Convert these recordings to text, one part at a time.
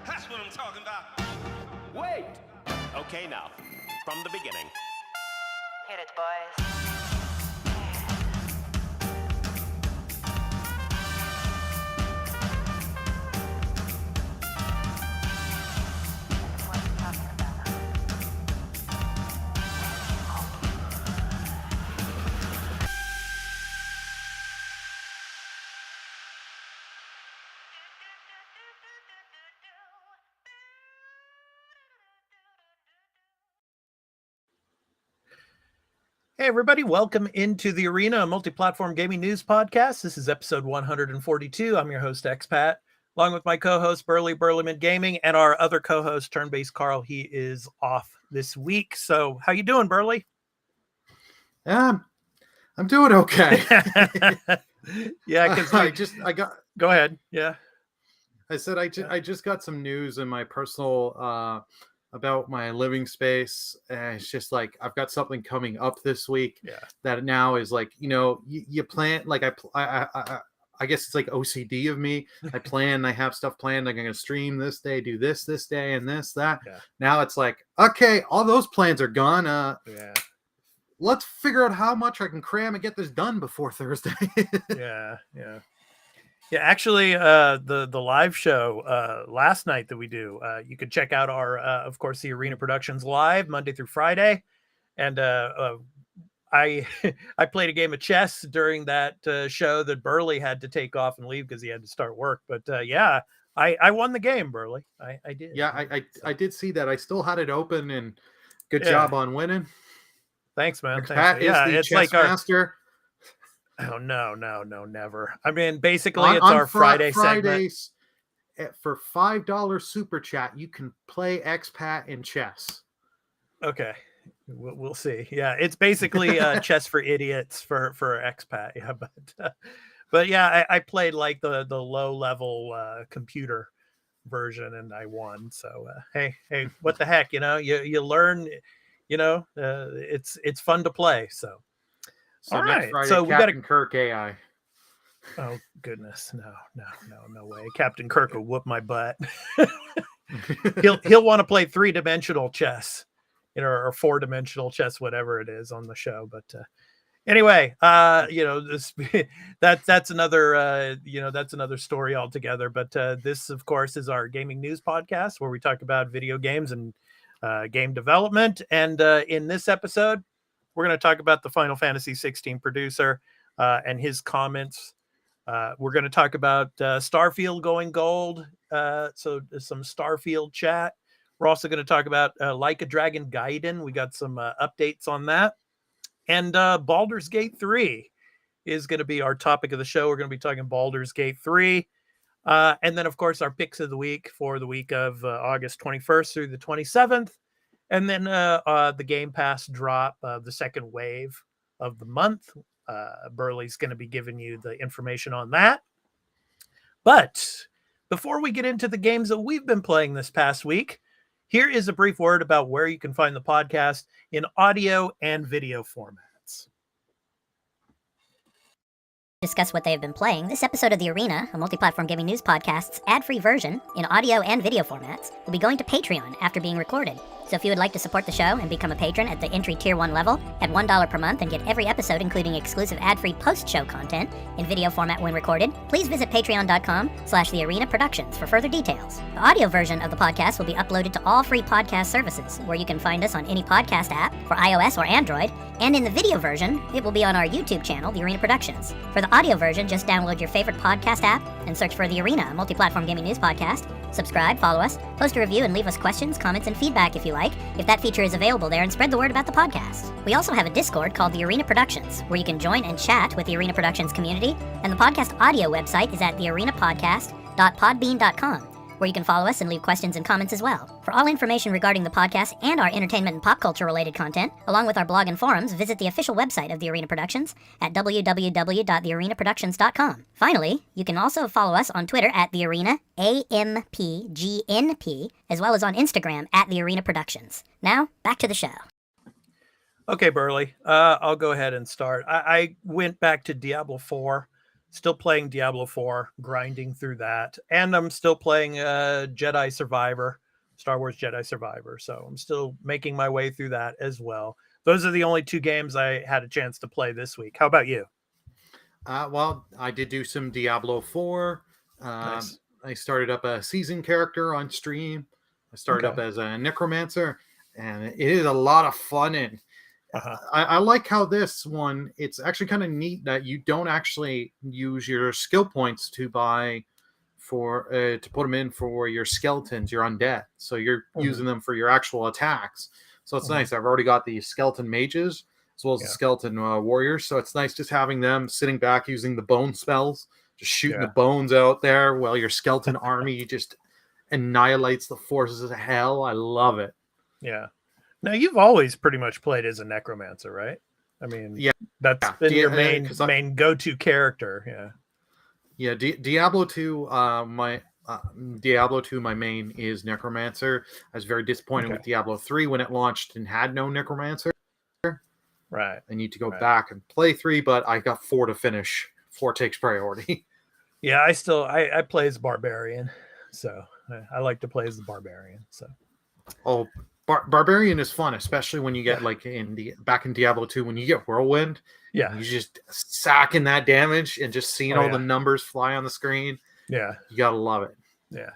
That's what I'm talking about. Wait! Okay, now, from the beginning. Hit it, boys. What are you talking about? Hey, everybody. Welcome into the Arena, a Multiplatform Gaming News Podcast. This is episode 142. I'm your host, Expat, along with my co-host, Burlyman Gaming, and our other co-host, Turn-Based Carl. He is off this week. So how you doing, Burly? I'm doing okay. Yeah, because Go ahead. Yeah. I said I just got some news in my personal about my living space, and it's just like I've got something coming up this week. Yeah. That now is like, you plan, like I guess it's like OCD of me. I plan, I have stuff planned. Like I'm gonna stream this day, do this day, and that. Yeah. Now it's like, okay, all those plans are gone. Yeah. Let's figure out how much I can cram and get this done before Thursday. Yeah. Actually, the live show last night that we do, you could check out our, of course, the Arena Productions live Monday through Friday, and I I played a game of chess during that show that Burley had to take off and leave because he had to start work. But yeah, I won the game, Burley. I did. Yeah, I did see that. I still had it open, and good job on winning. Thanks, man. Pat is the chess master. Oh, no, never. I mean, basically, it's our Friday segment. For $5 super chat, you can play Expat in chess. Okay, we'll see. Yeah, it's basically chess for idiots for Expat. Yeah, but yeah, I played like the low level computer version, and I won. So hey, what the heck? You learn. It's fun to play. So. So all next right, Friday, so we Captain Kirk AI. Oh goodness, no way! Captain Kirk will whoop my butt. he'll want to play 3-dimensional chess, or 4-dimensional chess, whatever it is on the show. But anyway, this that's another that's another story altogether. But this, of course, is our gaming news podcast where we talk about video games and game development. And in this episode, we're going to talk about the Final Fantasy 16 producer and his comments. We're going to talk about Starfield going gold. So some Starfield chat. We're also going to talk about Like a Dragon Gaiden. We got some updates on that. And Baldur's Gate 3 is going to be our topic of the show. We're going to be talking Baldur's Gate 3. And then, of course, our picks of the week for the week of August 21st through the 27th. And then the Game Pass drop, the second wave of the month. Burley's going to be giving you the information on that. But before we get into the games that we've been playing this past week, here is a brief word about where you can find the podcast in audio and video formats. Discuss what they have been playing, this episode of The Arena, a multi-platform gaming news podcast's ad-free version in audio and video formats, will be going to Patreon after being recorded. So if you would like to support the show and become a patron at the entry tier 1 level at $1 per month and get every episode including exclusive ad-free post-show content in video format when recorded, please visit patreon.com/thearenaproductions for further details. The audio version of the podcast will be uploaded to all free podcast services where you can find us on any podcast app for iOS or Android, and in the video version, it will be on our YouTube channel, The Arena Productions. For the audio version, just download your favorite podcast app and search for The Arena, a multi-platform gaming news podcast. Subscribe, follow us, post a review, and leave us questions, comments, and feedback if you like, if that feature is available there, and spread the word about the podcast. We also have a Discord called The Arena Productions, where you can join and chat with the Arena Productions community, and the podcast audio website is at thearenapodcast.podbean.com, where you can follow us and leave questions and comments as well. For all information regarding the podcast and our entertainment and pop culture related content, along with our blog and forums, visit the official website of The Arena Productions at www.thearenaproductions.com. Finally, you can also follow us on Twitter at The Arena AMPGNP, as well as on Instagram at The Arena Productions. Now, back to the show. Okay, Burley, I'll go ahead and start. I went back to Diablo 4 Still playing Diablo 4, grinding through that, and I'm still playing Jedi Survivor, Star Wars Jedi Survivor. So I'm still making my way through that as well. Those are the only 2 games I had a chance to play this week. How about you? Well, I did do some Diablo 4. Nice. I started up a season character on stream. I started up as a necromancer, and it is a lot of fun. And I like how this one, it's actually kind of neat that you don't actually use your skill points to buy for to put them in for your skeletons, your undead. So you're using them for your actual attacks. So it's nice. I've already got the skeleton mages as well as the skeleton warriors. So it's nice just having them sitting back using the bone spells, just shooting the bones out there while your skeleton army just annihilates the forces of hell. I love it. Yeah. Now, you've always pretty much played as a necromancer, right? I mean, that's been your main go-to character. Yeah. Yeah, Diablo 2, Diablo 2, my main is necromancer. I was very disappointed with Diablo 3 when it launched and had no necromancer. Right. I need to go back and play 3, but I got 4 to finish. 4 takes priority. Yeah, I play as barbarian, so I like to play as the barbarian. So, barbarian is fun, especially when you get like back in Diablo 2 when you get whirlwind. Yeah, you just sacking that damage and just seeing all the numbers fly on the screen. Yeah, you gotta love it. Yeah.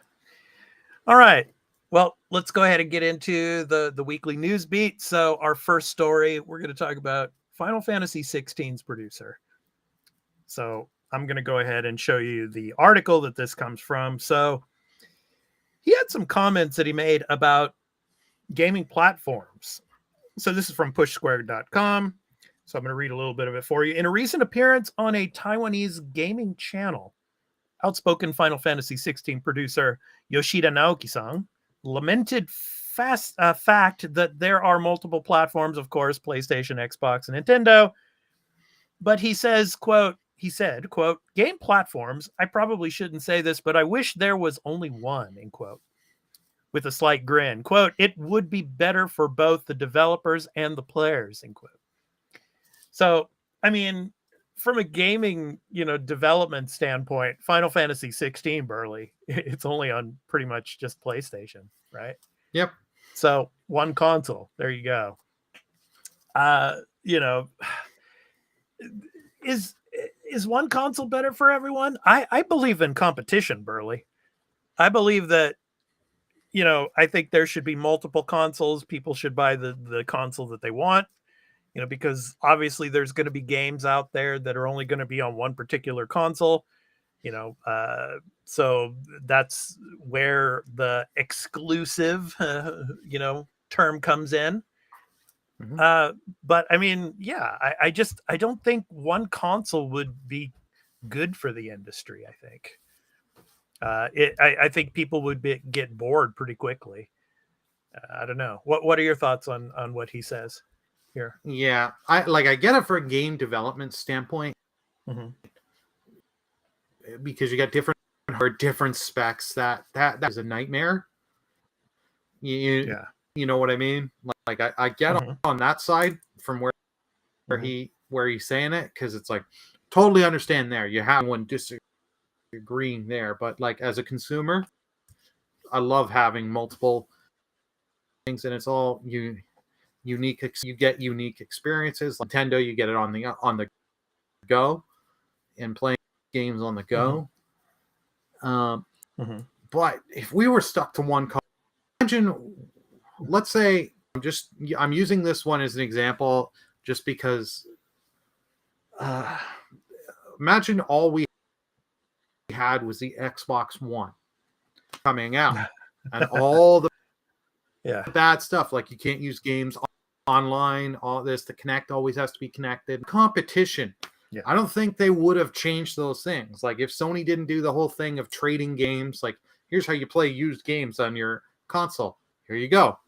All right. Well, let's go ahead and get into the weekly news beat. So our first story, we're going to talk about Final Fantasy 16's producer. So I'm going to go ahead and show you the article that this comes from. So he had some comments that he made about gaming platforms. So this is from pushsquare.com. So I'm going to read a little bit of it for you. In a recent appearance on a Taiwanese gaming channel, outspoken Final Fantasy 16 producer Yoshida Naoki-san lamented fact that there are multiple platforms, of course, PlayStation, Xbox, and Nintendo. But he said, quote, game platforms, I probably shouldn't say this, but I wish there was only one, end quote. With a slight grin, quote, it would be better for both the developers and the players, end quote. So, I mean, from a gaming, development standpoint, Final Fantasy 16, Burley, it's only on pretty much just PlayStation, right? Yep. So one console, there you go. Is one console better for everyone? I believe in competition, Burley. I believe that, I think there should be multiple consoles. People should buy the console that they want. Because obviously there's going to be games out there that are only going to be on one particular console, so that's where the exclusive, term comes in. Mm-hmm. But I mean, I don't think one console would be good for the industry. I think, I think people would get bored pretty quickly. I don't know. What are your thoughts on what he says here? Yeah, I get it for a game development standpoint, because you got different specs. That is a nightmare. You know what I mean? Like I get on that side from where he's saying it, because it's like totally understand there. You have one disagreeing there, but like as a consumer, I love having multiple things, and it's all unique. You get unique experiences. Like Nintendo, you get it on the go, and playing games on the go. But if we were stuck to one console, imagine, let's say, I'm using this one as an example just because. Imagine all we had was the Xbox One coming out, and all the bad stuff, like you can't use games online, all this, the Connect always has to be connected. Competition. Yeah. I don't think they would have changed those things. Like if Sony didn't do the whole thing of trading games, like here's how you play used games on your console. Here you go.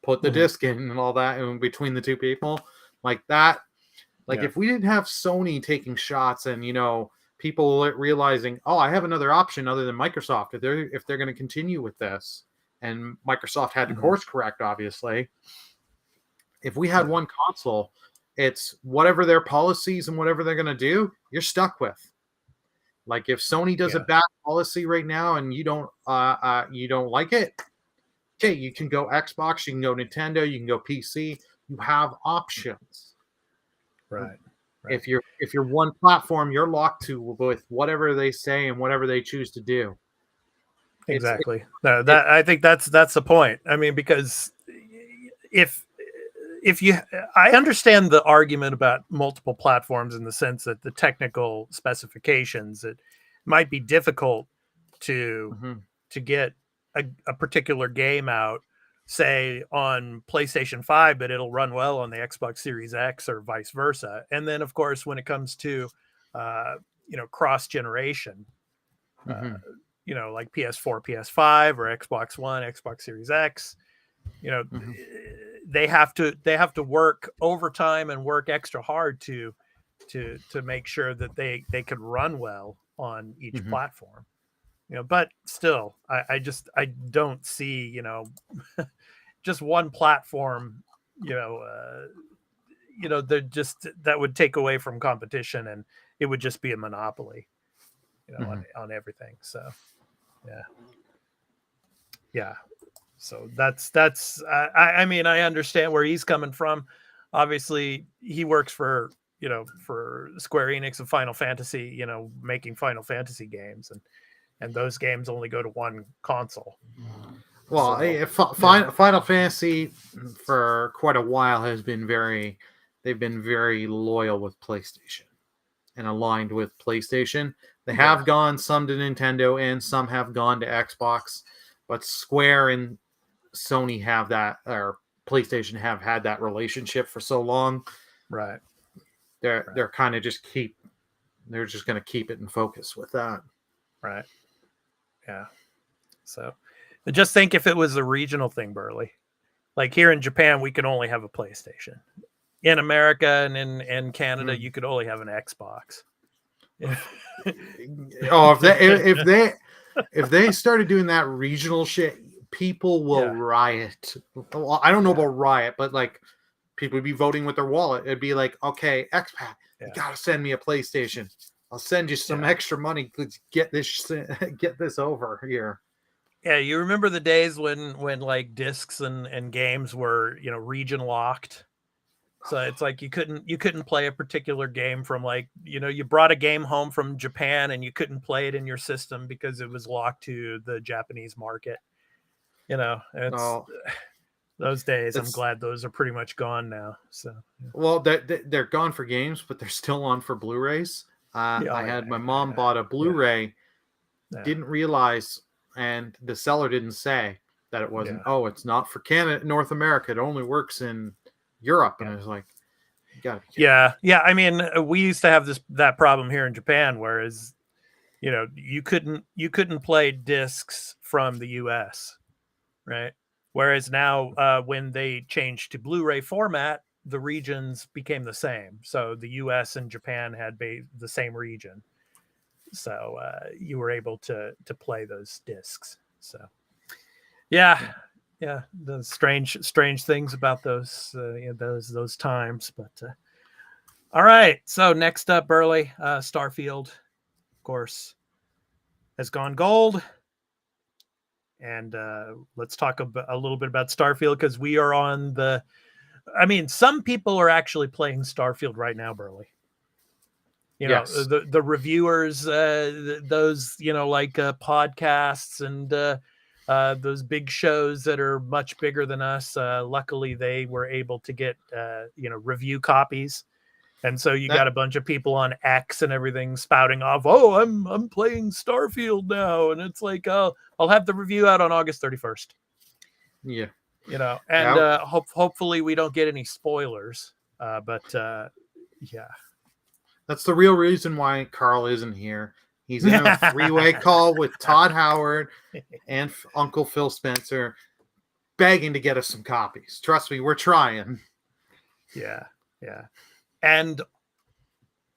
Put the disc in and all that in between the two people. Like that. Like if we didn't have Sony taking shots and, people realizing, oh, I have another option other than Microsoft if they're going to continue with this. And Microsoft had to course correct, obviously. If we had one console, it's whatever their policies and whatever they're going to do, you're stuck with. Like if Sony does a bad policy right now and you don't like it, okay, you can go Xbox, you can go Nintendo, you can go PC. You have options. Right. If you're one platform, you're locked to with whatever they say and whatever they choose to do. Exactly. I think that's the point. I mean, because I understand the argument about multiple platforms in the sense that the technical specifications, it might be difficult to get a particular game out, say on PlayStation 5, but it'll run well on the Xbox Series X or vice versa. And then of course, when it comes to, cross generation, like PS4, PS5 or Xbox One, Xbox Series X, they have to work overtime and work extra hard to make sure that they can run well on each platform. But still, I don't see, just one platform, they're that would take away from competition, and it would just be a monopoly, on everything. So, yeah. So that's I mean, I understand where he's coming from. Obviously, he works for Square Enix and Final Fantasy, making Final Fantasy games, and those games only go to one console. Well, Final Fantasy for quite a while they've been very loyal with PlayStation and aligned with PlayStation. They have gone some to Nintendo and some have gone to Xbox, but Square and Sony have that, or PlayStation have had that relationship for so long. Right. They're kind of they're just going to keep it in focus with that. Right. Yeah. So just think if it was a regional thing, Burley. Like here in Japan, we can only have a PlayStation. In America and in Canada, you could only have an Xbox. Oh, if they started doing that regional shit, people will riot. Well, I don't know about riot, but like people would be voting with their wallet. It'd be like, okay, expat, you gotta send me a PlayStation. I'll send you some extra money. Let's get this over here. Yeah, you remember the days when like discs and games were region locked. So it's like you couldn't play a particular game from like you brought a game home from Japan and you couldn't play it in your system because it was locked to the Japanese market. Those days. I'm glad those are pretty much gone now. So well, they're gone for games, but they're still on for Blu-rays. My mom bought a Blu-ray, didn't realize, and the seller didn't say that it wasn't. Oh, it's not for Canada, North America. It only works in Europe. And I was like, you gotta be kidding. Yeah. I mean, we used to have that problem here in Japan, whereas you couldn't play discs from the US, right? Whereas now when they changed to Blu-ray format, the regions became the same. So the US and Japan had the same region. So you were able to play those discs. So yeah, the strange things about those times. But all right. So next up, Burley, Starfield, of course, has gone gold. And let's talk a little bit about Starfield, because we are on some people are actually playing Starfield right now, Burley. The reviewers, those, like podcasts and those big shows that are much bigger than us. Luckily, they were able to get, review copies. And so you got a bunch of people on X and everything spouting off, oh, I'm playing Starfield now. And it's like, oh, I'll have the review out on August 31st. Yeah. And hopefully we don't get any spoilers. But yeah. That's the real reason why Carl isn't here. He's in a three-way call with Todd Howard and Uncle Phil Spencer, begging to get us some copies. Trust me, we're trying. Yeah. And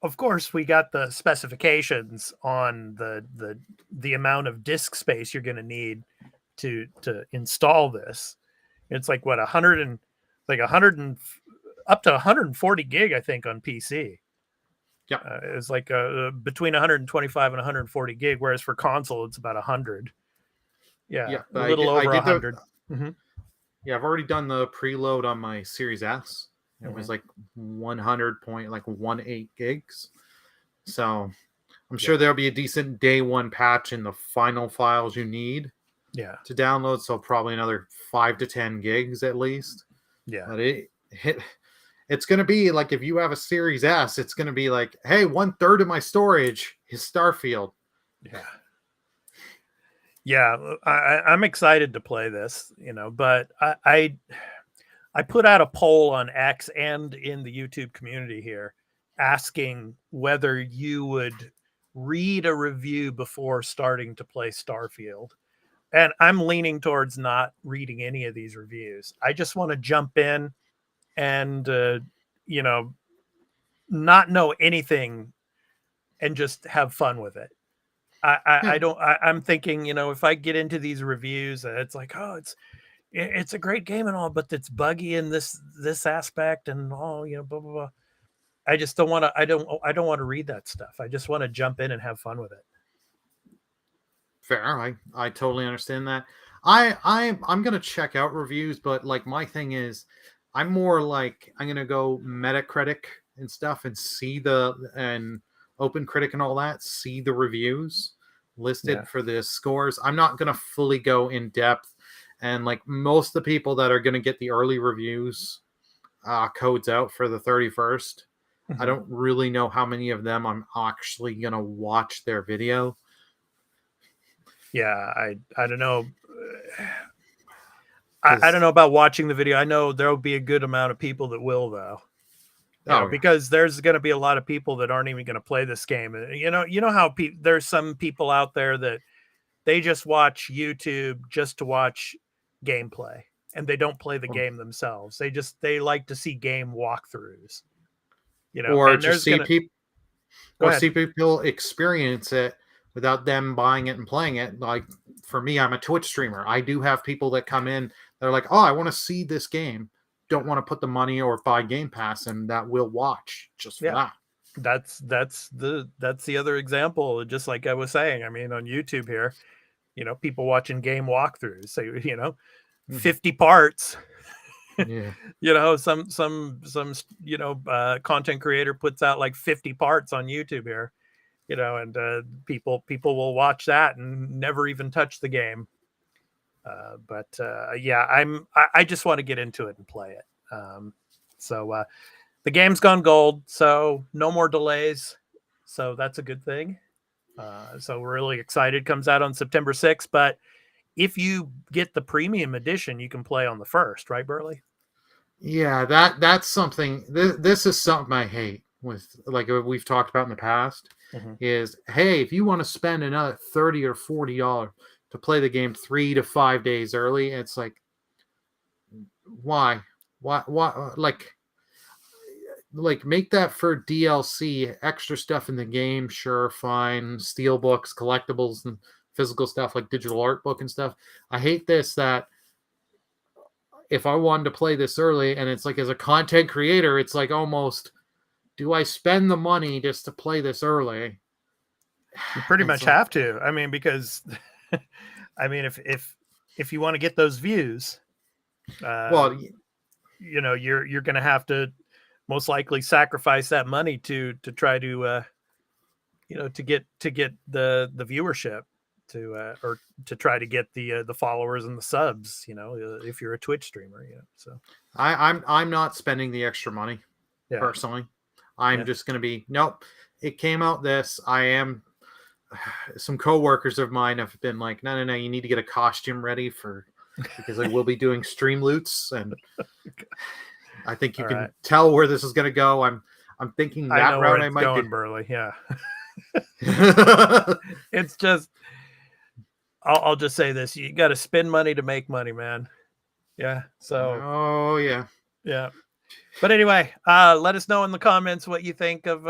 of course, we got the specifications on the amount of disk space you're going to need to install this. It's like what 100 up to 140 gig, I think, on PC. Yeah. It's like between 125 and 140 gig, whereas for console it's about 100. Yeah, a little over 100. Yeah, I've already done the preload on my Series S. It was like 100.18 gigs. So I'm sure there'll be a decent day one patch in the final files you need to download. So probably another 5 to 10 gigs at least. Yeah. But it's going to be like, if you have a Series S, it's going to be like, hey, 1/3 of my storage is Starfield. Yeah. Yeah. I'm excited to play this, but I put out a poll on X and in the YouTube community here asking whether you would read a review before starting to play Starfield. And I'm leaning towards not reading any of these reviews. I just want to jump in and, not know anything and just have fun with it. I'm thinking, if I get into these reviews, it's like, oh, it's a great game and all, but it's buggy in this aspect and blah, blah, blah. I just don't want to, I don't want to read that stuff. I just want to jump in and have fun with it. Fair. I totally understand that. I'm going to check out reviews, but like my thing is I'm more like, I'm going to go Metacritic and stuff and see and OpenCritic and all that, see the reviews listed for the scores. I'm not going to fully go in depth. And like most of the people that are going to get the early reviews codes out for the 31st, I don't really know how many of them I'm actually going to watch their video. Yeah, I don't know. I don't know about watching the video. I know there'll be a good amount of people that will, though. Because there's going to be a lot of people that aren't even going to play this game. You know how there's some people out there that they just watch YouTube just to watch gameplay, and they don't play the game themselves. They like to see game walkthroughs. Or just see people experience it without them buying it and playing it. Like for me, I'm a Twitch streamer. I do have people that come in. They're like, oh, I want to see this game. Don't want to put the money or buy Game Pass, and that will watch just for that. That's the other example. Just like I was saying, I mean, on YouTube here, people watching game walkthroughs. So 50 parts. Yeah. Some content creator puts out like 50 parts on YouTube here, and people will watch that and never even touch the game. I just want to get into it and play it. So the game's gone gold, so no more delays. So that's a good thing. So we're really excited. Comes out on September 6th, but if you get the premium edition, you can play on the 1st, right, Burley? Yeah, that's something. This is something I hate with, like we've talked about in the past. Is, hey, if you want to spend another $30 or $40 to play the game 3 to 5 days early, it's like, why? Like make that for DLC, extra stuff in the game. Sure, fine. Steel books, collectibles, and physical stuff like digital art book and stuff. I hate this, that if I wanted to play this early, and it's like, as a content creator, it's like, almost, do I spend the money just to play this early? You pretty much have to. I mean, because I mean, if you want to get those views, you're going to have to most likely sacrifice that money to try to to get the viewership, or to try to get the followers and the subs, if you're a Twitch streamer. So I'm not spending the extra money personally. I'm just going to be, nope, it came out this. I am, some coworkers of mine have been like, no, you need to get a costume ready because I will be doing stream loots, and I think you can tell where this is going to go. I'm thinking that I know route where it's going, Burley. Yeah. It's just, I'll just say this: you got to spend money to make money, man. Yeah. So. Yeah. But anyway, let us know in the comments what you think of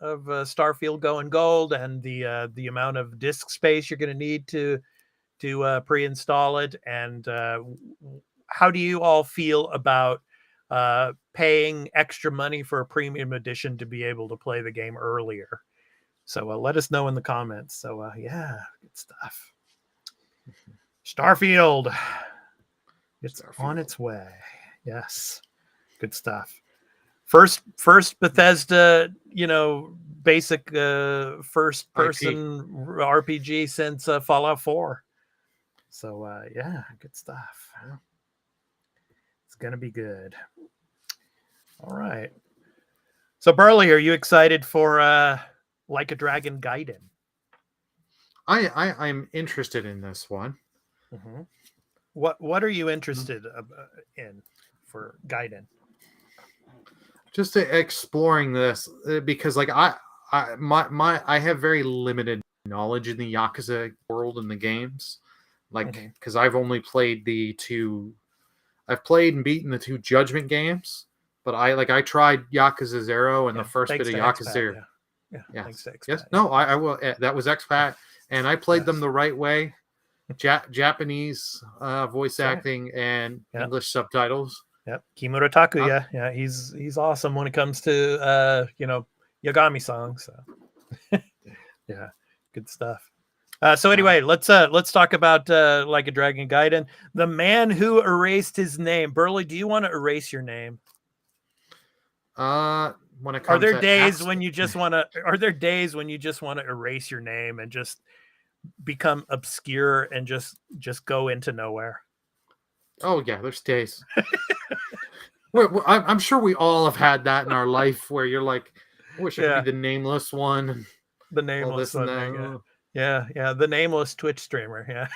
Starfield going gold, and the amount of disk space you're going to need to pre-install it, and how do you all feel about paying extra money for a premium edition to be able to play the game earlier. So let us know in the comments. So yeah, good stuff. Starfield. It's on its way. Yes. Good stuff. First Bethesda, basic first person RPG since Fallout 4. So yeah, good stuff. It's gonna be good. All right. So Burley, are you excited for Like a Dragon Gaiden? I'm interested in this one. Mm-hmm. What are you interested in for Gaiden? Just exploring this because like I have very limited knowledge in the Yakuza world and the games, like because I've only played I've played and beaten the 2 Judgment games, but I tried Yakuza 0 and the first bit of Yakuza 0. Yeah. Thanks to Expat, yes. No, I will. That was Expat, and I played them the right way. Japanese voice acting and English subtitles. Yep, Kimura Takuya. Yeah, he's awesome when it comes to Yagami songs. So yeah, good stuff. So anyway, let's talk about Like a Dragon Gaiden. The man who erased his name. Burley, do you want to erase your name? When it comes are there days when you just want to erase your name and just become obscure and just go into nowhere? Oh yeah, there's days. I'm sure we all have had that in our life where you're like, I wish I could be the nameless one. The nameless one. Yeah, the nameless Twitch streamer. Yeah.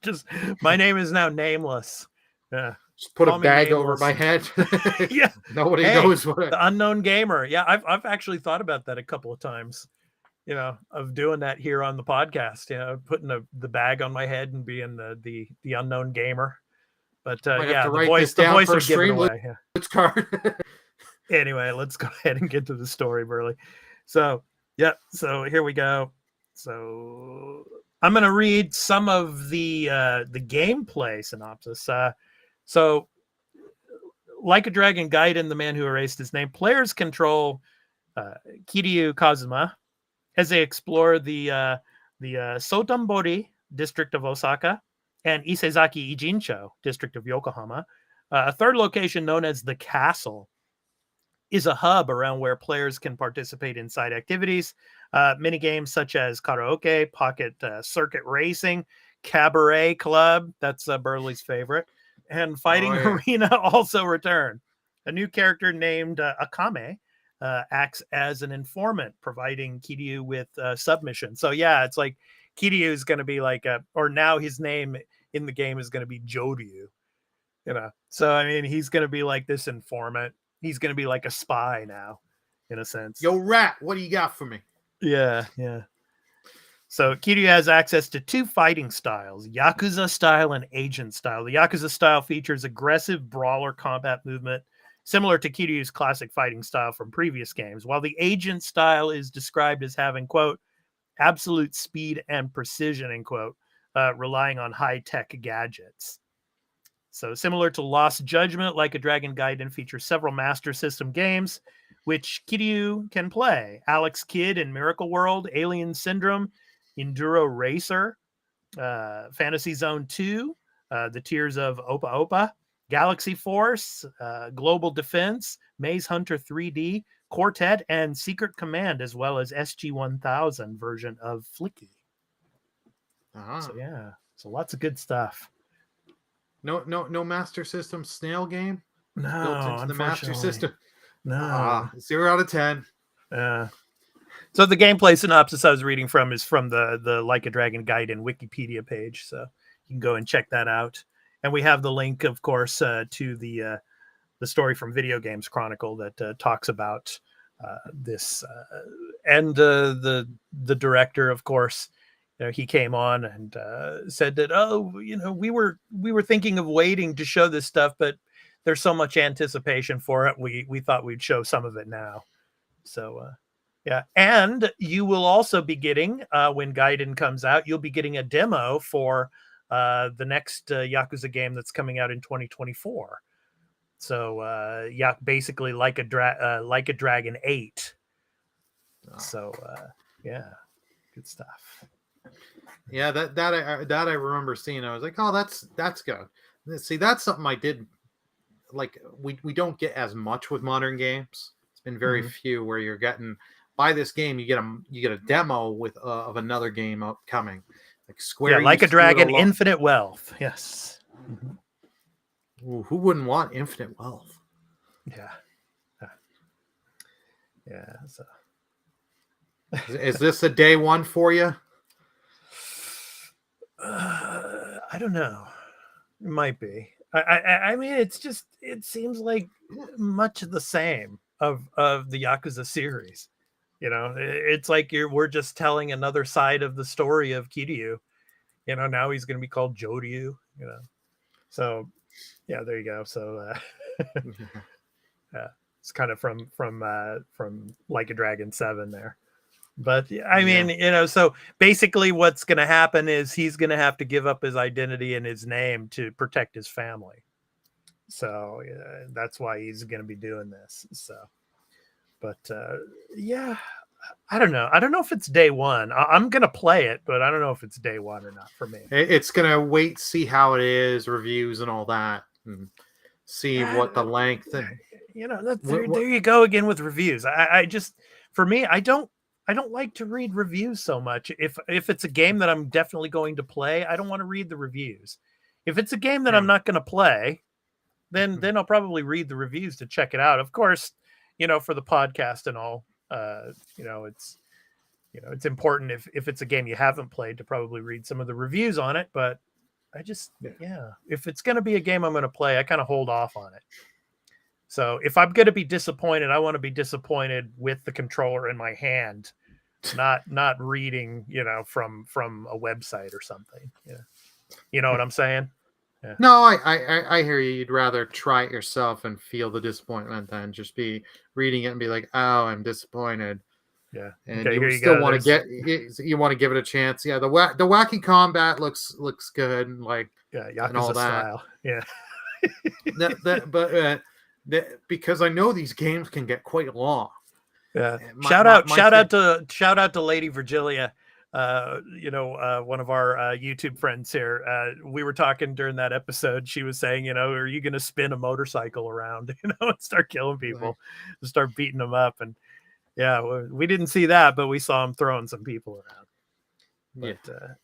Just my name is now nameless. Yeah. Just put a bag over my head. Yeah. Nobody knows what the unknown gamer. Yeah, I've actually thought about that a couple of times. Of doing that here on the podcast. Putting the bag on my head and being the unknown gamer. But the voice would give it away. Yeah. It's card. Anyway, let's go ahead and get to the story, Burley. So here we go. So I'm going to read some of the gameplay synopsis. So Like a Dragon Gaiden, the man who erased his name. Players control Kiryu Kazuma as they explore the Sotombori district of Osaka and Isezaki Ijincho district of Yokohama. A third location known as the Castle is a hub around where players can participate in side activities, mini games such as karaoke, pocket circuit racing, cabaret club, that's Burley's favorite, and fighting arena also return. A new character named Akame acts as an informant, providing Kiryu with submission. So yeah, it's like Kiryu is going to be like or now his name in the game is going to be Joryu. So I mean, he's going to be like this informant. He's going to be like a spy now, in a sense. Yo, rat, what do you got for me? Yeah. So Kiryu has access to 2 fighting styles, Yakuza style and Agent style. The Yakuza style features aggressive brawler combat movement, similar to Kiryu's classic fighting style from previous games, while the Agent style is described as having, quote, absolute speed and precision, end quote, relying on high-tech gadgets. So similar to Lost Judgment, Like a Dragon Gaiden features several Master System games, which Kiryu can play. Alex Kidd in Miracle World, Alien Syndrome, Enduro Racer, Fantasy Zone 2, The Tears of Opa Opa, Galaxy Force, Global Defense, Maze Hunter 3D, Quartet, and Secret Command, as well as SG-1000 version of Flicky. So yeah, so lots of good stuff. No Master System snail game? No, built into the Master System. No. 0 out of 10. So the gameplay synopsis I was reading from is from the Like a Dragon Gaiden Wikipedia page, so you can go and check that out. And we have the link, of course, to the story from Video Games Chronicle that talks about this, and the director, of course. He came on and said that, we were thinking of waiting to show this stuff, but there's so much anticipation for it. We thought we'd show some of it now. So, yeah. And you will also be getting, when Gaiden comes out, you'll be getting a demo for the next Yakuza game that's coming out in 2024. So yeah, basically like a Dragon 8. Oh. So yeah, good stuff. Yeah, that I remember seeing. I was like, oh, that's good. See, that's something I did like. We don't get as much with modern games. It's been very few where you're getting buy this game, you get a demo with of another game upcoming. Like Square, yeah, like a used to do it Dragon, lot. Infinite Wealth. Yes. Ooh, who wouldn't want Infinite Wealth? Yeah. Yeah. So. Is this a day one for you? I don't know. It might be. I mean, it seems like much of the same of the Yakuza series. You know, it's like we're just telling another side of the story of Kiryu. You know, now he's going to be called Joryu. You know, so yeah, there you go. So yeah, it's kind of from Like a Dragon 7 there. But I mean, you know, so basically what's going to happen is he's going to have to give up his identity and his name to protect his family. So that's why he's going to be doing this. So, but yeah, I don't know. I don't know if it's day one. I'm going to play it, but I don't know if it's day one or not for me. It's going to wait, see how it is, reviews and all that, and see what the length and, you know, there you go again with reviews. I just, for me, I don't like to read reviews so much. If it's a game that I'm definitely going to play, I don't want to read the reviews. If it's a game that I'm not going to play, then I'll probably read the reviews to check it out. Of course, you know, for the podcast and all, you know, it's important if it's a game you haven't played to probably read some of the reviews on it. But I just, if it's going to be a game I'm going to play, I kind of hold off on it. So if I'm going to be disappointed, I want to be disappointed with the controller in my hand, not reading, you know, from a website or something. Yeah. You know what I'm saying? Yeah. No, I hear you. You'd rather try it yourself and feel the disappointment than just be reading it and be like, oh, I'm disappointed. Yeah. And you still want to you want to give it a chance. Yeah. The wacky combat looks good. And like, Yakuza and all that. style. Yeah. But because I know these games can get quite long. Yeah. Shout out to Lady Virgilia. You know, one of our YouTube friends here. We were talking during that episode. She was saying, you know, are you going to spin a motorcycle around, you know, and start killing people, and start beating them up? And yeah, we didn't see that, but we saw him throwing some people around. But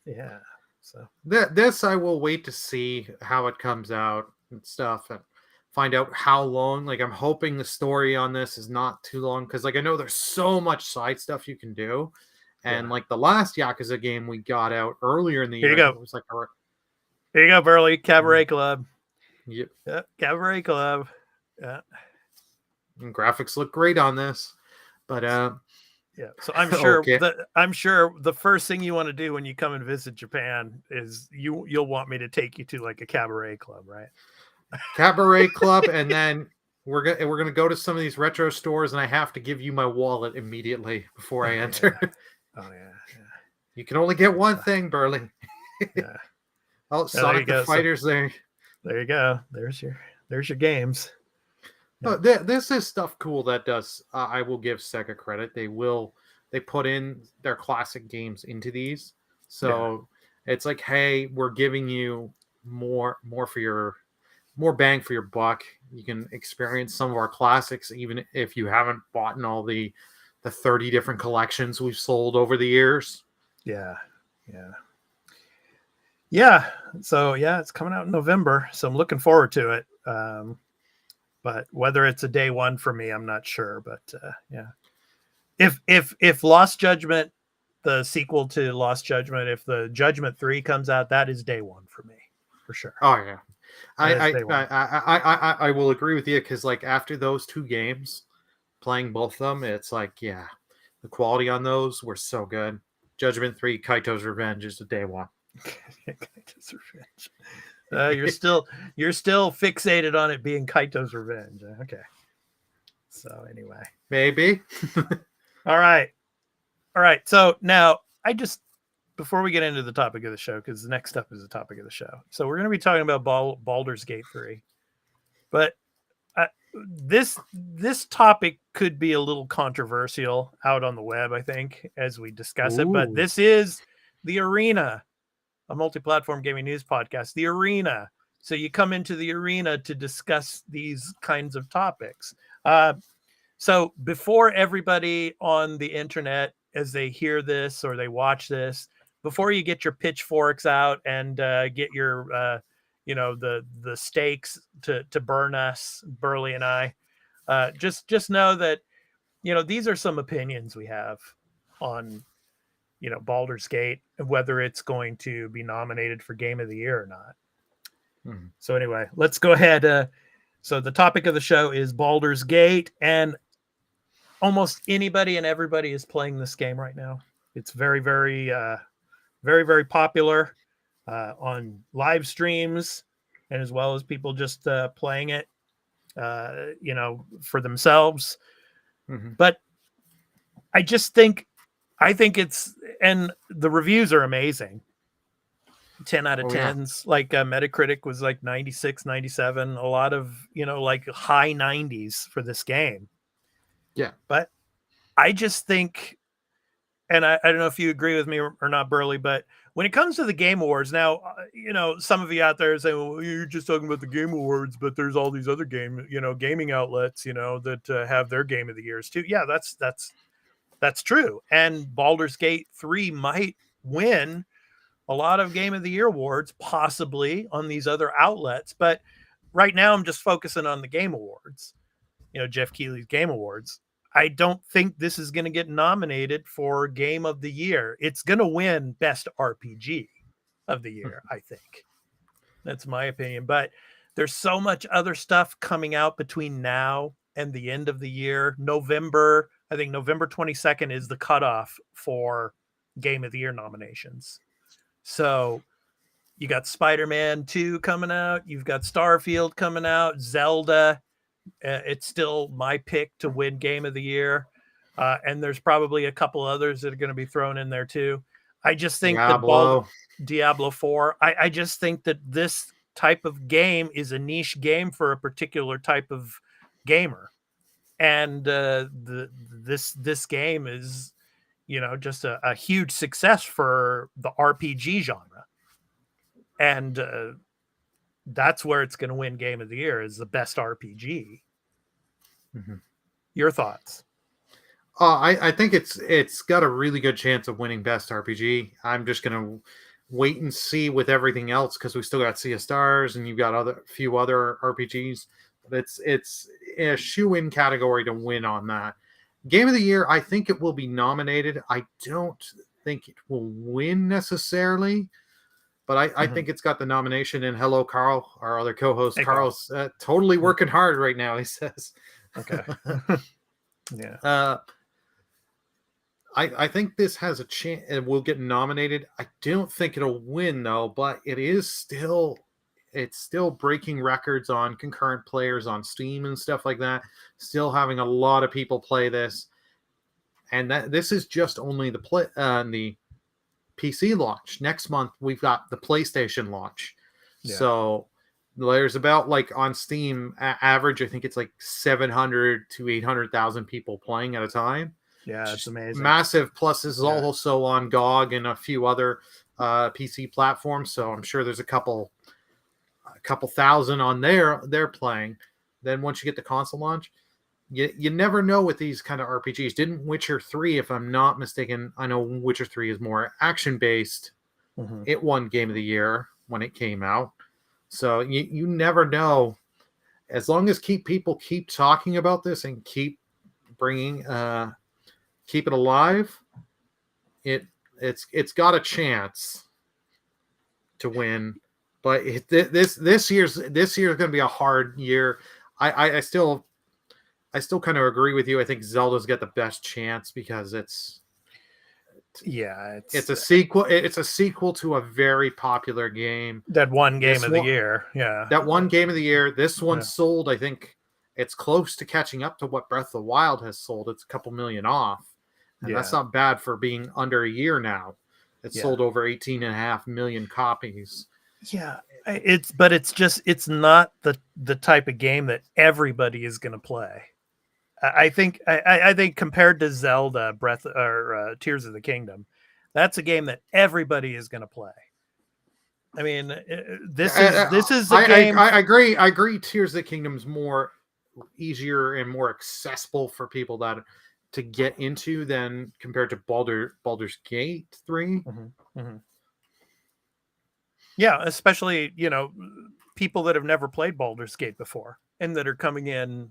yeah. So this I will wait to see how it comes out and stuff, and find out how long. Like, I'm hoping the story on this is not too long, because like I know there's so much side stuff you can do. And like the last Yakuza game we got out earlier in the year, it was like here you go, Burley. Cabaret Club. Yep. Cabaret Club. Yeah. And graphics look great on this. But yeah. So I'm sure the first thing you want to do when you come and visit Japan is you'll want me to take you to like a cabaret club, right? Cabaret Club, and then we're gonna go to some of these retro stores, and I have to give you my wallet immediately before I enter. Oh yeah. You can only get one thing, Burley. Yeah. Oh, Sonic the Fighters there. There you go. There's your games. Yeah. This is stuff cool that does. I will give Sega credit. They put in their classic games into these, so it's like, hey, we're giving you more bang for your buck. You can experience some of our classics, even if you haven't bought in all the 30 different collections we've sold over the years. Yeah. So it's coming out in November, so I'm looking forward to it. But whether it's a day one for me, I'm not sure. But if Lost Judgment, the sequel to Lost Judgment, if the Judgment 3 comes out, that is day one for me for sure. Oh yeah. I will agree with you, because like after those two games, playing both of them, it's like, yeah, the quality on those were so good. Judgment 3, Kaito's Revenge is a day one. Kaito's Revenge. You're still fixated on it being Kaito's Revenge. Okay. So anyway, maybe. All right. So now before we get into the topic of the show, because the next up is the topic of the show. So we're going to be talking about Baldur's Gate 3. But this topic could be a little controversial out on the web, I think, as we discuss it. But Ooh. this is the Arena, a multi-platform gaming news podcast. The Arena. So you come into the Arena to discuss these kinds of topics. So before everybody on the internet, as they hear this or they watch this, before you get your pitchforks out and get your the stakes to burn us, Burley and I, just know that these are some opinions we have on Baldur's Gate and whether it's going to be nominated for Game of the Year or not. So anyway, let's go ahead. So the topic of the show is Baldur's Gate, and almost anybody and everybody is playing this game right now. It's very, very, very, very popular on live streams, and as well as people just playing it, for themselves. But I think it's, and the reviews are amazing. 10 out of 10s. Like Metacritic was like 96, 97, a lot of like high 90s for this game. Yeah, but I just think, and I don't know if you agree with me or not, Burley, but when it comes to the Game Awards now, some of you out there say, well, you're just talking about the Game Awards, but there's all these other gaming outlets that have their Game of the Years too. Yeah, that's true. And Baldur's Gate 3 might win a lot of Game of the Year awards, possibly on these other outlets. But right now I'm just focusing on the Game Awards, Jeff Keighley's Game Awards. I don't think this is going to get nominated for Game of the Year. It's going to win Best RPG of the Year, I think. That's my opinion. But there's so much other stuff coming out between now and the end of the year. I think November 22nd is the cutoff for Game of the Year nominations. So you got Spider-Man 2 coming out. You've got Starfield coming out. Zelda. It's still my pick to win Game of the Year. And there's probably a couple others that are going to be thrown in there too. I just think Diablo 4. I just think that this type of game is a niche game for a particular type of gamer. And this game is just a huge success for the RPG genre. And that's where it's going to win Game of the Year, is the best RPG. Your thoughts? I think it's got a really good chance of winning best RPG. I'm just going to wait and see with everything else, because we still got Sea of Stars and you've got a few other RPGs. But it's a shoe-in category to win on that. Game of the Year, I think it will be nominated. I don't think it will win necessarily, but I think it's got the nomination. And hello, Carl, our other co-host. Hey, Carl's totally working hard right now, he says. Okay. Yeah. I think this has a chance. It will get nominated. I don't think it'll win, though, but it's still breaking records on concurrent players on Steam and stuff like that. Still having a lot of people play this. And this is just only the PC launch. Next month, we've got the PlayStation launch. Yeah. So there's about, like, on Steam, average, I think it's like 700 to 800,000 people playing at a time. Yeah, it's amazing. Massive. Plus, this is also on GOG and a few other PC platforms. So I'm sure there's a couple thousand on they're playing. Then once you get the console launch, you never know with these kind of RPGs. Didn't Witcher 3, if I'm not mistaken, I know Witcher 3 is more action-based. It won Game of the Year when it came out. So you never know. As long as people keep talking about this and keep bringing keep it alive, it's got a chance to win. But this year's going to be a hard year. I still kind of agree with you. I think Zelda's got the best chance because it's a sequel. It's a sequel to a very popular game. That one Game of the Year. Yeah. That one Game of the Year. This one sold, I think it's close to catching up to what Breath of the Wild has sold. It's a couple million off. And that's not bad for being under a year now. It sold over 18.5 million copies. Yeah, it's not the type of game that everybody is going to play. I think compared to Zelda Breath or Tears of the Kingdom, that's a game that everybody is going to play. I mean, this is a game. I agree. I agree. Tears of the Kingdom's more easier and more accessible for people to get into than compared to Baldur's Gate 3. Yeah, especially people that have never played Baldur's Gate before and that are coming in,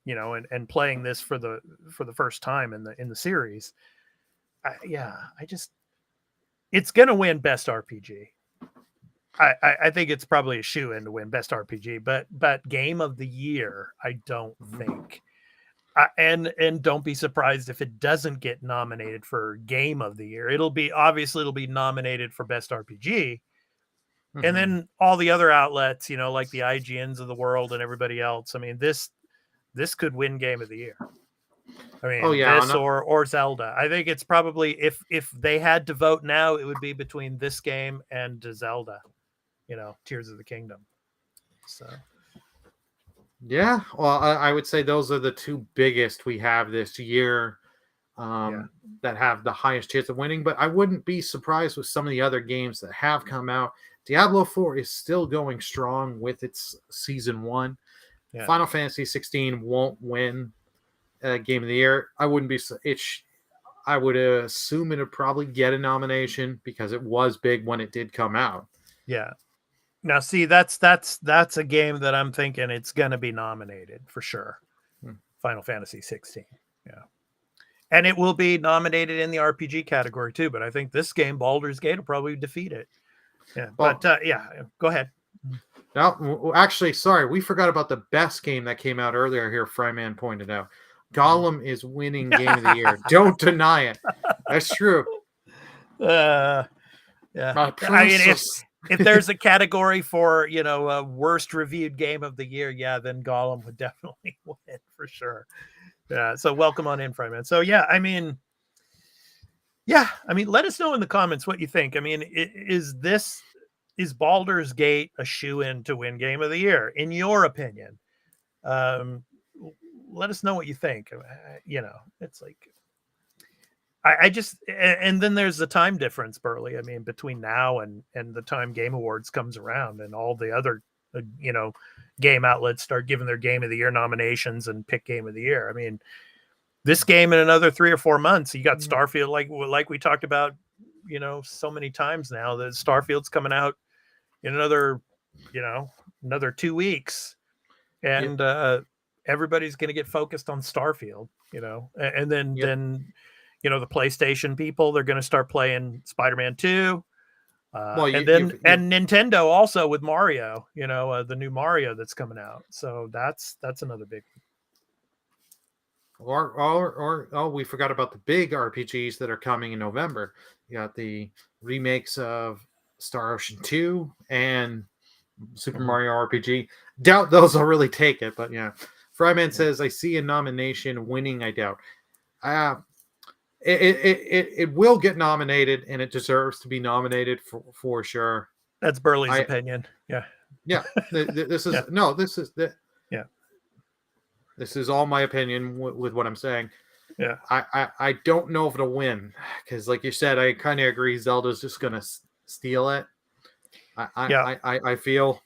and playing this for the first time in the series. It's gonna win Best RPG. I think it's probably a shoe-in to win Best RPG, but Game of the Year, I don't think. And don't be surprised if it doesn't get nominated for Game of the Year. It'll be nominated for Best RPG. And then all the other outlets, like the IGNs of the world and everybody else. I mean, this could win Game of the Year. I mean, this or Zelda. I think it's probably if they had to vote now, it would be between this game and Zelda. Tears of the Kingdom. So, yeah, well, I would say those are the two biggest we have this year that have the highest chance of winning. But I wouldn't be surprised with some of the other games that have come out. Diablo 4 is still going strong with its Season 1. Yeah. Final Fantasy 16 won't win Game of the Year. I wouldn't be. I would assume it would probably get a nomination because it was big when it did come out. Yeah. Now, see, that's a game that I'm thinking it's going to be nominated for sure. Final Fantasy 16. Yeah. And it will be nominated in the RPG category too, but I think this game, Baldur's Gate, will probably defeat it. Yeah. Well, but go ahead. No, actually, sorry, we forgot about the best game that came out earlier here. Fryman pointed out Gollum is winning Game of the Year. Don't deny it. That's true. Yeah. I mean, if there's a category for a worst reviewed game of the year, then Gollum would definitely win for sure. Yeah. So welcome on in, Fryman. So I mean, let us know in the comments what you think. I mean, is Baldur's Gate a shoe-in to win Game of the Year, in your opinion? Let us know what you think. It's like, I just, and then there's the time difference, Burley. I mean, between now and the time Game Awards comes around and all the other, game outlets start giving their Game of the Year nominations and pick Game of the Year. I mean, this game in another 3 or 4 months, you got Starfield, like we talked about, so many times now, that Starfield's coming out in another 2 weeks, and everybody's going to get focused on Starfield, and then the PlayStation people, they're going to start playing Spider-Man 2. And Nintendo also with Mario, the new Mario that's coming out. So that's another big one. Or we forgot about the big RPGs that are coming in November. You got the remakes of Star Ocean 2 and Super Mario RPG. Doubt those will really take it, but Fryman says, I see a nomination winning, I doubt. It will get nominated, and it deserves to be nominated for sure. That's Burley's opinion. Yeah. This is this is all my opinion with what I'm saying. Yeah. I don't know if it'll win because, like you said, I kind of agree. Zelda's just gonna steal it. I feel.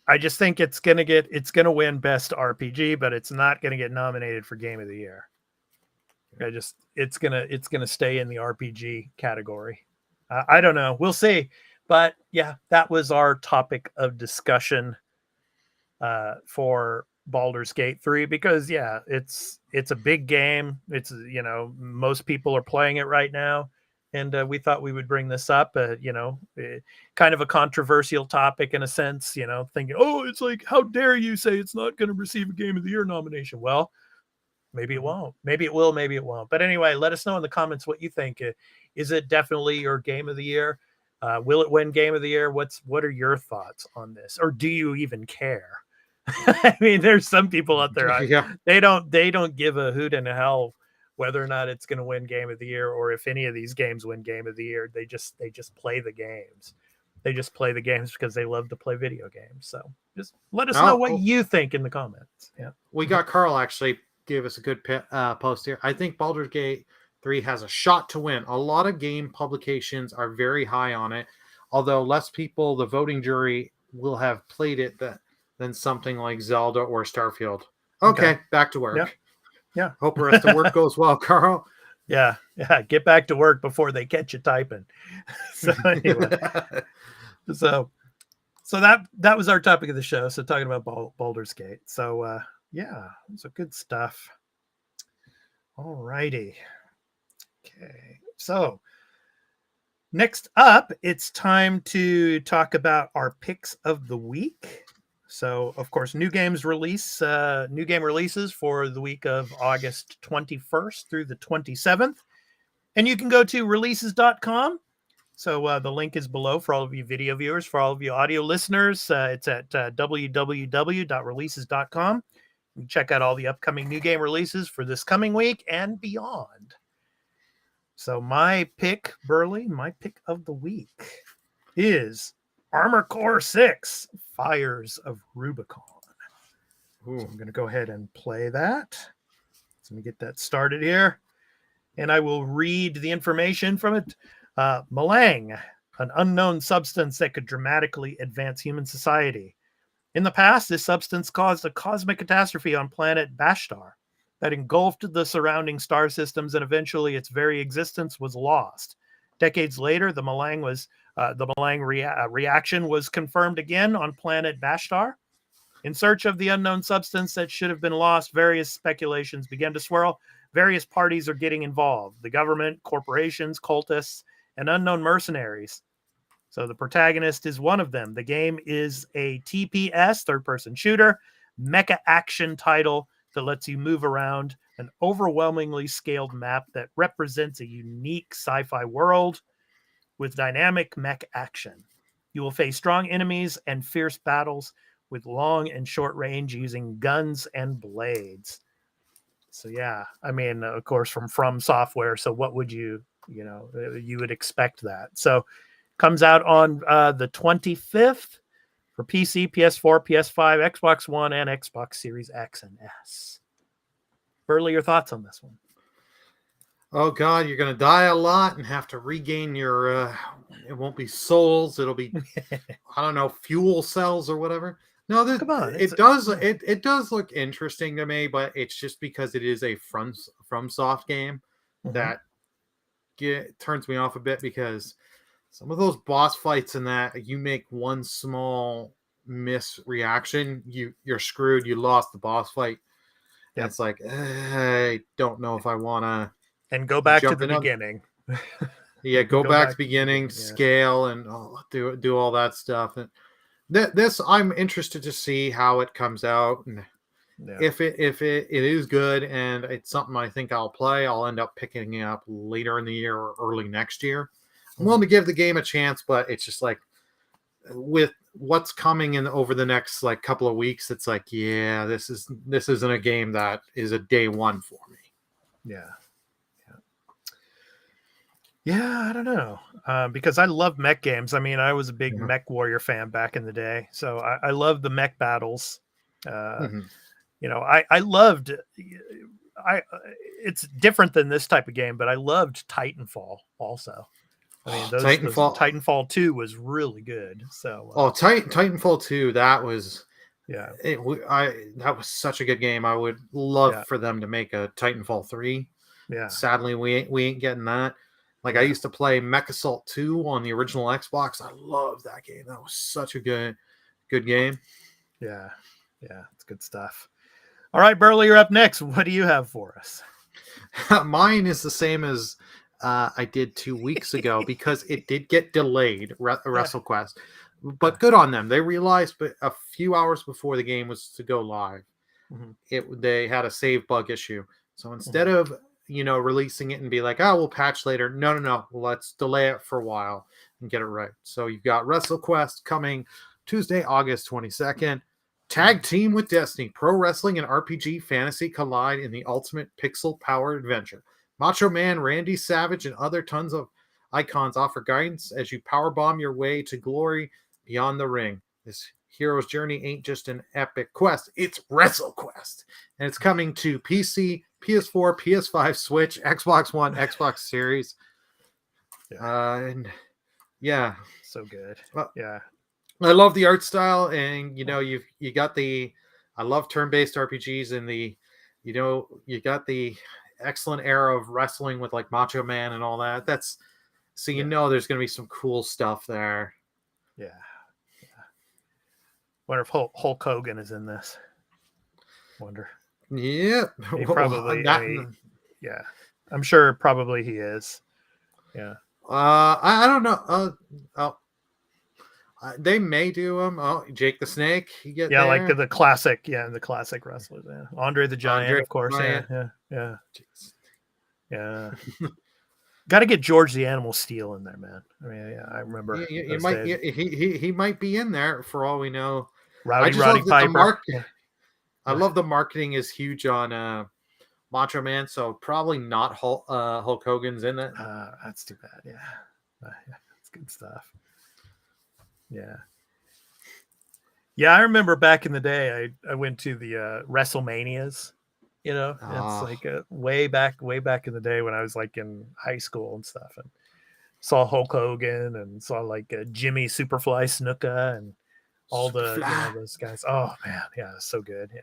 I just think it's gonna win Best RPG, but it's not gonna get nominated for Game of the Year. It's gonna stay in the RPG category. I don't know. We'll see. But that was our topic of discussion for Baldur's Gate 3 because it's a big game. It's most people are playing it right now, and we thought we would bring this up. Kind of a controversial topic in a sense. Thinking, it's like, how dare you say it's not going to receive a Game of the Year nomination? Well. Maybe it won't. Maybe it will. Maybe it won't. But anyway, let us know in the comments what you think. Is it definitely your Game of the Year? Will it win Game of the Year? What are your thoughts on this? Or do you even care? I mean, there's some people out there. They don't give a hoot in hell whether or not it's going to win Game of the Year or if any of these games win Game of the Year. They just play the games. They just play the games because they love to play video games. So just let us know what you think in the comments. Yeah, we got Carl actually gave us a good post here. I think Baldur's Gate 3 has a shot to win. A lot of game publications are very high on it, although less people, the voting jury, will have played it than something like Zelda or Starfield. Okay. Back to work. Yeah. Hope the rest of work goes well, Carl. Yeah. Get back to work before they catch you typing. So anyway, so that was our topic of the show. So talking about Baldur's Gate. So yeah, so good stuff. All righty. Okay. So next up, it's time to talk about our picks of the week. So, of course, new game releases for the week of August 21st through the 27th. And you can go to releases.com. So the link is below for all of you video viewers. For all of you audio listeners, it's at www.releases.com. You can check out all the upcoming new game releases for this coming week and beyond. So my pick, Burley, my pick of the week is Armor Core 6, Fires of Rubicon. So I'm going to go ahead and play that. So let me get that started here. And I will read the information from it. Malang, an unknown substance that could dramatically advance human society. In the past, this substance caused a cosmic catastrophe on planet Bashtar that engulfed the surrounding star systems, and eventually its very existence was lost. Decades later, the Malang reaction was confirmed again on planet Bashtar. In search of the unknown substance that should have been lost, various speculations began to swirl. Various parties are getting involved: the government, corporations, cultists, and unknown mercenaries. So the protagonist is one of them. The game is a TPS, third-person shooter, mecha action title that lets you move around an overwhelmingly scaled map that represents a unique sci-fi world with dynamic mech action. You will face strong enemies and fierce battles with long and short range using guns and blades. So yeah, I mean, of course, from Software. So what would you would expect that. So comes out on the 25th for PC, PS4, PS5, Xbox One, and Xbox Series X and S. Burley, your thoughts on this one? Oh God, you're going to die a lot and have to regain your, it won't be souls. It'll be, I don't know, fuel cells or whatever. No, come on. It does look interesting to me, but it's just because it is a FromSoft game that turns me off a bit, because some of those boss fights in that, you make one small misreaction, you're screwed. You lost the boss fight. Yeah. It's like, I don't know if I want to. And go back to the beginning. Yeah, go back to the beginning, scale, and do all that stuff. And this, I'm interested to see how it comes out. And if it is good and it's something I think I'll play, I'll end up picking it up later in the year or early next year. I'm willing to give the game a chance, but it's just like, with what's coming in over the next like couple of weeks, it's like, yeah, this isn't a game that is a day one for me. Yeah, I don't know, because I love mech games. I mean, I was a big Mech Warrior fan back in the day, so I love the mech battles. I loved. It's different than this type of game, but I loved Titanfall also. I mean, Titanfall 2 was really good. So, Titanfall 2, that was that was such a good game. I would love for them to make a Titanfall 3. Yeah. Sadly, we ain't getting that. Like, I used to play Mech Assault 2 on the original Xbox. I love that game. That was such a good game. Yeah, it's good stuff. All right, Burley, you're up next. What do you have for us? Mine is the same as I did 2 weeks ago, because it did get delayed, WrestleQuest. But good on them. They realized, but a few hours before the game was to go live, they had a save bug issue. So instead of releasing it and be like, oh, we'll patch later. No. Let's delay it for a while and get it right. So you've got WrestleQuest coming Tuesday, August 22nd. Tag team with Destiny. Pro wrestling and RPG fantasy collide in the ultimate pixel power adventure. Macho Man Randy Savage and other tons of icons offer guidance as you powerbomb your way to glory beyond the ring. This hero's journey ain't just an epic quest, it's WrestleQuest. And it's coming to PC, PS4, PS5, Switch, Xbox One, Xbox Series. And yeah. So good. Yeah. I love the art style, and you got I love turn-based RPGs, and you got the excellent era of wrestling with like Macho Man and all that. There's going to be some cool stuff there. Yeah. Wonder if Hulk Hogan is in this. Wonder. Yeah. He probably. Yeah. I'm sure probably he is. Yeah. I don't know. They may do him. Oh, Jake the Snake. Yeah, like the classic. Yeah, the classic wrestlers. Yeah, Andre the Giant, of course. Yeah. Yeah. Got to get George the Animal Steel in there, man. I mean, yeah, I remember. He might be in there for all we know. Roddy Piper. I love the marketing is huge on Macho Man, so probably not Hulk Hogan's in it. That's too bad. Yeah, that's good stuff. Yeah, I remember back in the day, I went to the WrestleManias. It's like way back in the day when I was like in high school and stuff, and saw Hulk Hogan and saw like Jimmy Superfly Snuka and all those guys. Oh man, yeah, so good. Yeah,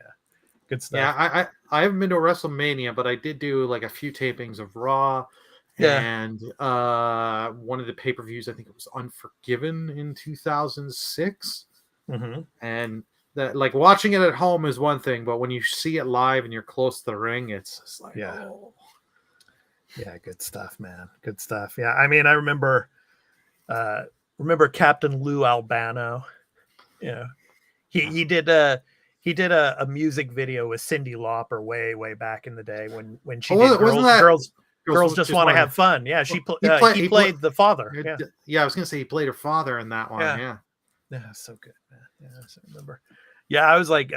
good stuff. Yeah, I haven't been to WrestleMania, but I did do like a few tapings of Raw. Yeah. And one of the pay-per-views, I think it was Unforgiven in 2006. Mm-hmm. And that, like, watching it at home is one thing, but when you see it live and you're close to the ring, it's just like, oh. Yeah, good stuff, man. Good stuff. Yeah, I mean, I remember Captain Lou Albano. Yeah, he did a music video with Cyndi Lauper way back in the day when she did Girls Just Want to Have Fun. Yeah, he played the father. Yeah, I was gonna say he played her father in that one. Yeah, so good, man. Yeah, I remember. Yeah, I was like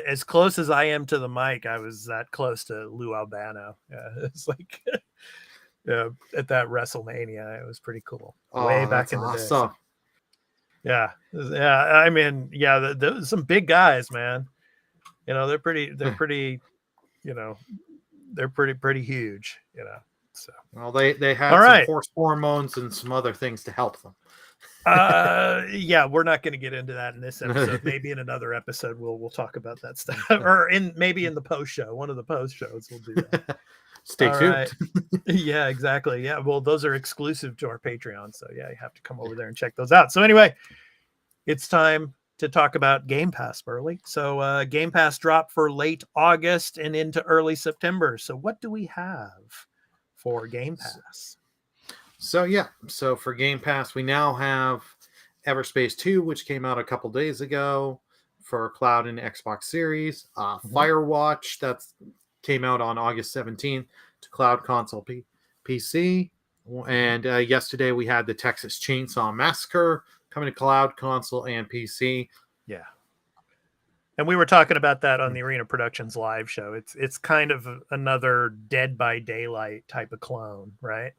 as close as I am to the mic, I was that close to Lou Albano. Yeah, it's like at that WrestleMania, it was pretty cool. Way back in the day. So, yeah. I mean, those some big guys, man. They're pretty. They're pretty huge, So well, they had some horse hormones and some other things to help them. We're not going to get into that in this episode. Maybe in another episode we'll talk about that stuff, or maybe in the post show, one of the post shows we'll do that. Stay tuned. Right. Yeah, exactly. Yeah, well, those are exclusive to our Patreon, so yeah, you have to come over there and check those out. So anyway, it's time to talk about Game Pass, Burley. So Game Pass dropped for late August and into early September. So what do we have for Game Pass? So for Game Pass, we now have Everspace 2, which came out a couple days ago for Cloud and Xbox Series. Firewatch, that came out on August 17th to Cloud, Console, PC. And yesterday we had the Texas Chainsaw Massacre coming to Cloud, Console, and PC. Yeah. And we were talking about that on the Arena Productions live show. It's kind of another Dead by Daylight type of clone, right?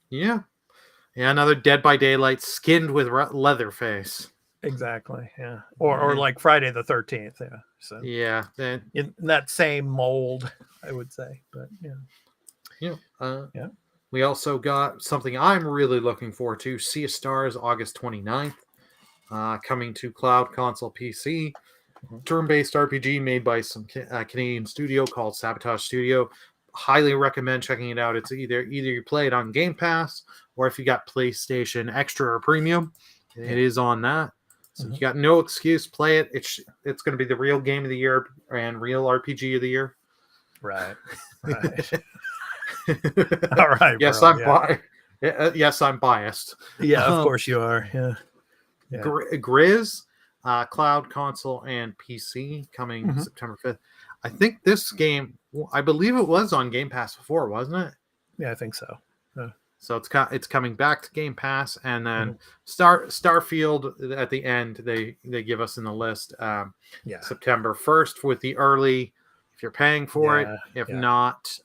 Yeah, another Dead by Daylight skinned with Leatherface. Exactly. Yeah. Or like Friday the 13th. Yeah. So yeah, in that same mold, I would say. But yeah. We also got something I'm really looking forward to. Sea of Stars, August 29th. Coming to Cloud, Console, PC. Turn-based RPG made by some Canadian studio called Sabotage Studio. Highly recommend checking it out. It's either you play it on Game Pass, or if you got PlayStation Extra or Premium, it is on that. So you got no excuse. Play it. It's going to be the real game of the year and real RPG of the year. Right. All right. Yes, bro, I'm biased. Yeah, of course you are. Yeah. Grizz, Cloud, Console, and PC coming September 5th. I think this game, I believe it was on Game Pass before, wasn't it? Yeah, I think so. So it's coming back to Game Pass, and then Starfield at the end they give us in the list. September 1st with the early, if you're paying for it. If not,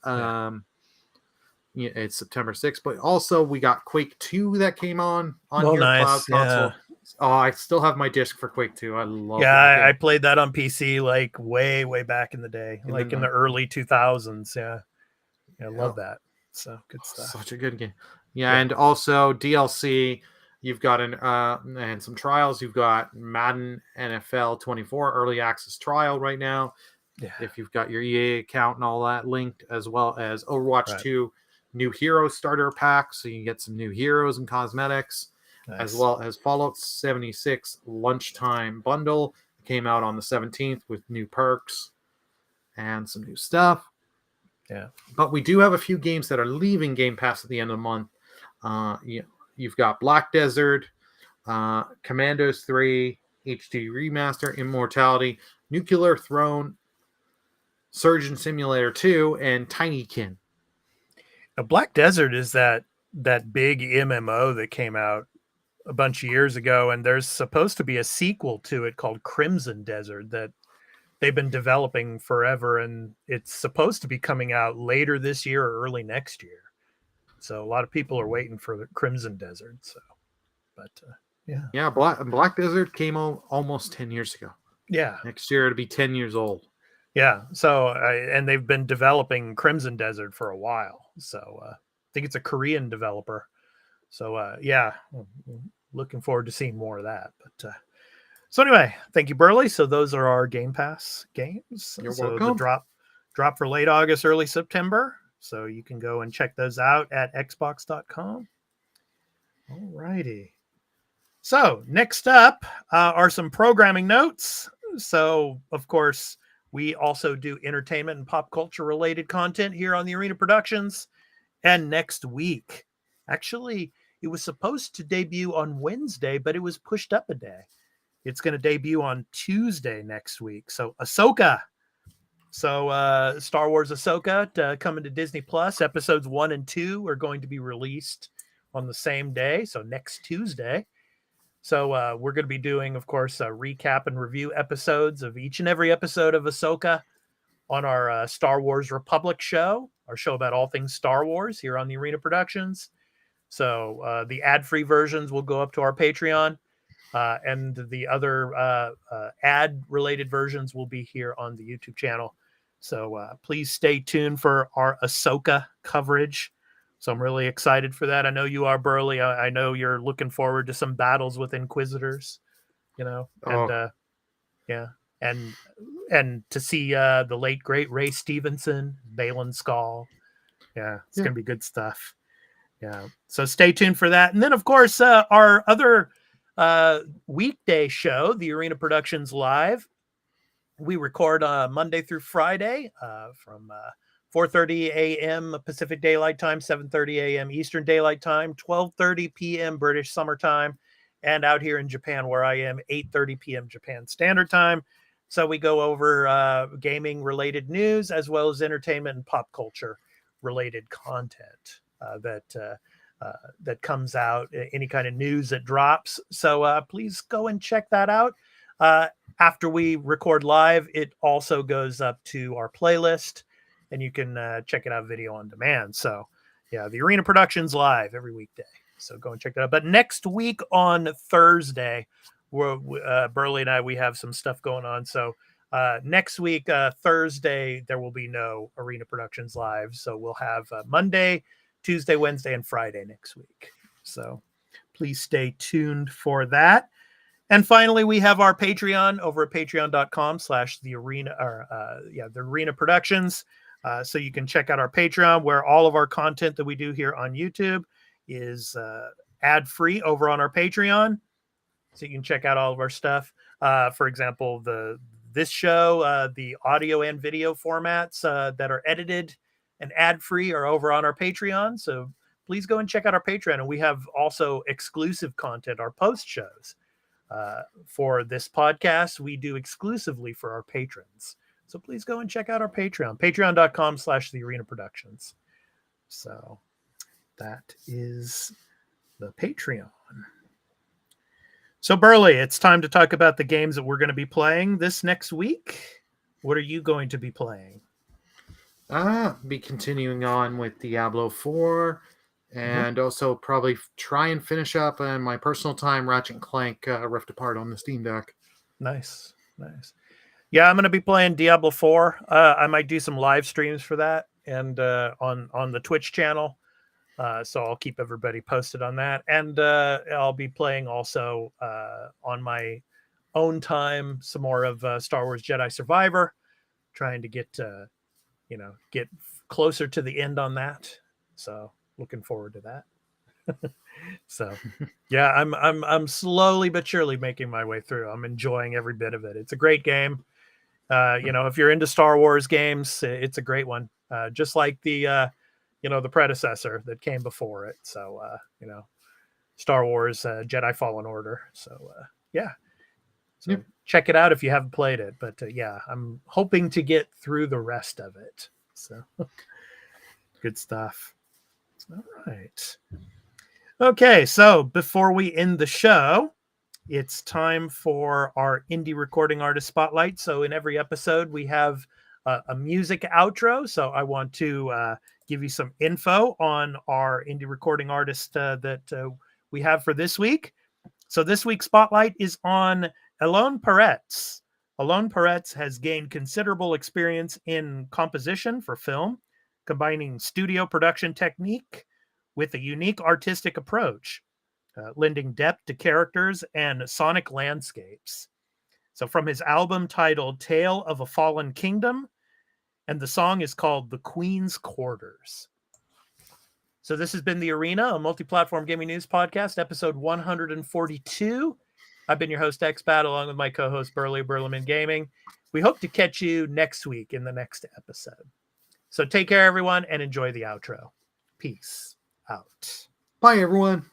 it's September 6th. But also we got Quake 2 that came on Oh, here, nice. Cloud console. Oh, I still have my disc for Quake 2. I love Yeah, that I game. played that on PC like way back in the day, in the early 2000s. Yeah, I love that. So good stuff. Such a good game. Yeah, and also DLC. You've got and some trials. You've got Madden NFL 24 early access trial right now. Yeah. If you've got your EA account and all that linked, as well as Overwatch 2 new hero starter pack, so you can get some new heroes and cosmetics, as well as Fallout 76 lunchtime bundle came out on the 17th with new perks and some new stuff. Yeah. But we do have a few games that are leaving Game Pass at the end of the month. You've got Black Desert, Commandos 3, HD Remaster, Immortality, Nuclear Throne, Surgeon Simulator 2, and Tinykin. Now, Black Desert is that big MMO that came out a bunch of years ago, and there's supposed to be a sequel to it called Crimson Desert that they've been developing forever, and it's supposed to be coming out later this year or early next year. So a lot of people are waiting for the Crimson Desert. So, but yeah, Black Desert came almost 10 years ago. Yeah, next year it'll be 10 years old. Yeah, so and they've been developing Crimson Desert for a while. So I think it's a Korean developer. So yeah, looking forward to seeing more of that. But so anyway, thank you, Burley. So those are our Game Pass games. You're so welcome. The drop for late August, early September. So you can go and check those out at xbox.com. All righty. So next up are some programming notes. So, of course, we also do entertainment and pop culture related content here on the Arena Productions. And next week, actually, it was supposed to debut on Wednesday, but it was pushed up a day. It's going to debut on Tuesday next week. So Ahsoka. So Star Wars Ahsoka coming to Disney Plus. Episodes 1 and 2 are going to be released on the same day. So next Tuesday. So we're going to be doing, of course, recap and review episodes of each and every episode of Ahsoka on our Star Wars Republic show, our show about all things Star Wars here on the Arena Productions. So the ad-free versions will go up to our Patreon, and the other ad-related versions will be here on the YouTube channel. So please stay tuned for our Ahsoka coverage. So I'm really excited for that. I know you are, Burley. I know you're looking forward to some battles with Inquisitors, and yeah, and to see the late great Ray Stevenson, Balin Skull. Yeah, it's gonna be good stuff. Yeah, so stay tuned for that. And then, of course, our other weekday show, the Arena Productions Live. We record Monday through Friday from 4:30 a.m. Pacific Daylight Time, 7:30 a.m. Eastern Daylight Time, 12:30 p.m. British Summer Time, and out here in Japan, where I am, 8:30 p.m. Japan Standard Time. So we go over gaming-related news as well as entertainment and pop culture-related content that comes out, any kind of news that drops. So please go and check that out. After we record live, it also goes up to our playlist, and you can check it out video on demand. So, yeah, the Arena Productions Live every weekday. So go and check that out. But next week on Thursday, Burley and I, we have some stuff going on. So next week, Thursday, there will be no Arena Productions Live. So we'll have Monday, Tuesday, Wednesday, and Friday next week. So please stay tuned for that. And finally, we have our Patreon over at patreon.com/the Arena Productions. So you can check out our Patreon, where all of our content that we do here on YouTube is ad-free over on our Patreon. So you can check out all of our stuff. For example, this show, the audio and video formats that are edited and ad-free are over on our Patreon. So please go and check out our Patreon. And we have also exclusive content, our post shows. For this podcast, we do exclusively for our patrons. So please go and check out our Patreon, patreon.com/the Arena Productions. So that is the Patreon. So Burley, it's time to talk about the games that we're going to be playing this next week. What are you going to be playing? Be continuing on with Diablo 4, and also probably try and finish up in my personal time Ratchet and Clank Rift Apart on the Steam Deck. Nice. Yeah, I'm going to be playing Diablo 4. I might do some live streams for that and on the Twitch channel. So I'll keep everybody posted on that. And I'll be playing also on my own time some more of Star Wars Jedi Survivor, trying to get get closer to the end on that. So looking forward to that. So yeah, I'm slowly but surely making my way through. I'm enjoying every bit of it. It's a great game. If you're into Star Wars games, it's a great one. Just like the the predecessor that came before it. So Star Wars Jedi Fallen Order. So yeah. So check it out if you haven't played it. But yeah, I'm hoping to get through the rest of it. So good stuff. All right. Okay, so before we end the show, it's time for our indie recording artist spotlight. So in every episode, we have a music outro. So I want to give you some info on our indie recording artist that we have for this week. So this week's spotlight is on Alon Peretz. Alon Peretz has gained considerable experience in composition for film, combining studio production technique with a unique artistic approach, lending depth to characters and sonic landscapes. So from his album titled Tale of a Fallen Kingdom, and the song is called The Queen's Quarters. So this has been The Arena, a multi-platform gaming news podcast, episode 142. I've been your host, Expat, along with my co-host, Burley Burleman Gaming. We hope to catch you next week in the next episode. So take care, everyone, and enjoy the outro. Peace out. Bye, everyone.